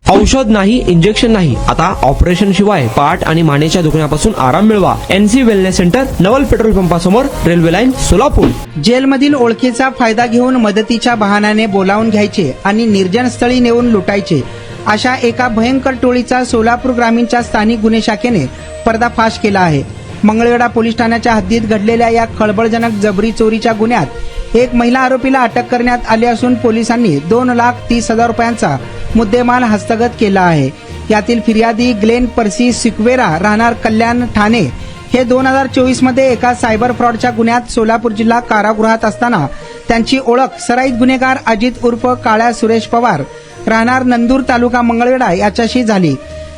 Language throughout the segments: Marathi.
औषध नाही, इंजेक्शन नाही, आता ऑपरेशन शिवाय पाठ आणि मानेच्या दुखण्यापासून आराम मिळवा. NC वेलनेस सेंटर, नवल पेट्रोल पंपासमोर, रेल्वे लाईन, सोलापूर. जेलमधील ओळखीचा फायदा घेऊन मदतीच्या बहाण्याने बोलावून घ्यायचे आणि निर्जन स्थळी नेऊन लुटायचे अशा एका भयंकर टोळीचा सोलापूर ग्रामीणच्या स्थानिक गुन्हे शाखेने पर्दाफाश केला आहे. मंगळवेढा पोलीस ठाण्याच्या हद्दीत घडलेल्या या खळबळजनक जबरी चोरीच्या गुन्ह्यात एक महिला आरोपीला अटक करण्यात आली असून पोलिसांनी 2,30,000 रुपयांचा मुद्देमाल हस्तगत केला आहे. यातील फिर्यादी ग्लेन पर्सी सिक्वेरा राहणार कल्याण ठाणे हे 2024 मध्ये एका सायबर फ्रॉडच्या गुन्ह्यात सोलापूर जिल्हा कारागृहात असताना त्यांची ओळख सराईत गुन्हेगार अजित उर्फ काळ्या सुरेश पवार राहणार नंदूर तालुका मंगळवेढा याच्याशी झाली.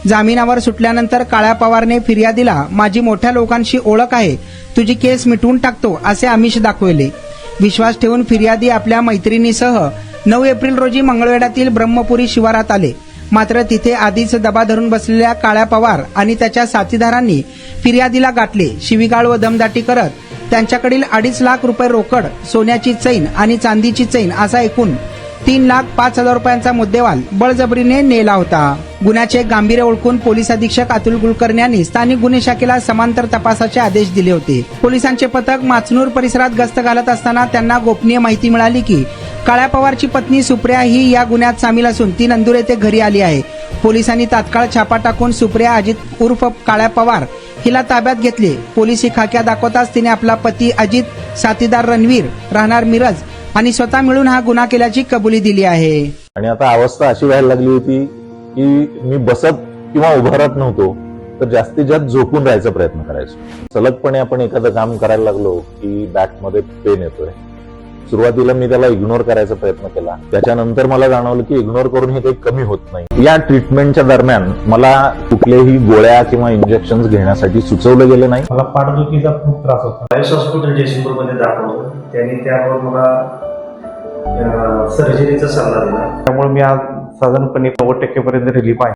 जामिनावर सुटल्यानंतर काळ्या पवारने फिर्यादीला माझी मोठ्या लोकांशी ओळख आहे, तुझी केस मिटवून टाकतो असे आमिष दाखवले. विश्वास ठेवून फिर्यादी आपल्या मैत्रिणीसह 9 एप्रिल रोजी मंगळवेढ्यातील ब्रह्मपुरी शिवारात आले. मात्र तिथे आधीच दबा धरून बसलेल्या काळ्या पवार आणि त्याच्या साथीदारांनी फिर्यादीला गाठले. शिवीगाळ व दमदाटी करत त्यांच्याकडील 2.5 लाख रुपये रोकड, सोन्याची चैन आणि चांदीची चैन असा एकूण 3,05,000 रुपयांचा मुद्देमाल बळजबरीने नेला होता. गुन्ह्याचे गांभीर्य ओळखून पोलीस अधीक्षक अतुल कुलकर्णी यांनी स्थानिक गुन्हे शाखेला समांतर तपासाचे आदेश दिले होते. पोलिसांचे पथक माचनूर परिसरात गस्त घालत असताना त्यांना गोपनीय माहिती मिळाली की काळ्या पवारची पत्नी सुप्रिया ही या गुन्ह्यात सामील असून ती नंदूर येथे घरी आली आहे. पोलिसांनी तात्काळ छापा टाकून सुप्रिया अजित उर्फ काळ्या पवार हिला ताब्यात घेतले. पोलिसी खाक्या दाखवताच तिने आपला पती अजित, साथीदार रणवीर राहणार मिरज आणि स्वतः मिळून हा गुन्हा केल्याची कबुली दिली आहे. आणि आता अवस्था अशी व्हायला लागली होती की मी बसत किंवा उभं राहत नव्हतो, तर जास्तीत जास्त झोपून राहायचा प्रयत्न करायचो. सलगपणे आपण एखादं काम करायला लागलो की बॅकमध्ये पेन येतोय. सुरुवातीला मी त्याला इग्नोर करायचा प्रयत्न केला. त्याच्यानंतर मला जाणवलं की इग्नोर करून हे काही कमी होत नाही. या ट्रीटमेंटच्या दरम्यान मला कुठल्याही गोळ्या किंवा इंजेक्शन घेण्यासाठी सुचवलं गेलं नाही. मला पाठदुखीचा खूप त्रास होता. आयुष हॉस्पिटल जयसिंगपूरमध्ये दाखवलं. त्यांनी त्यावर मला सर्जरीचा सल्ला दिला. त्यामुळे मी आज साधारणपणे 90% पर्यंत रिलीफ आहे.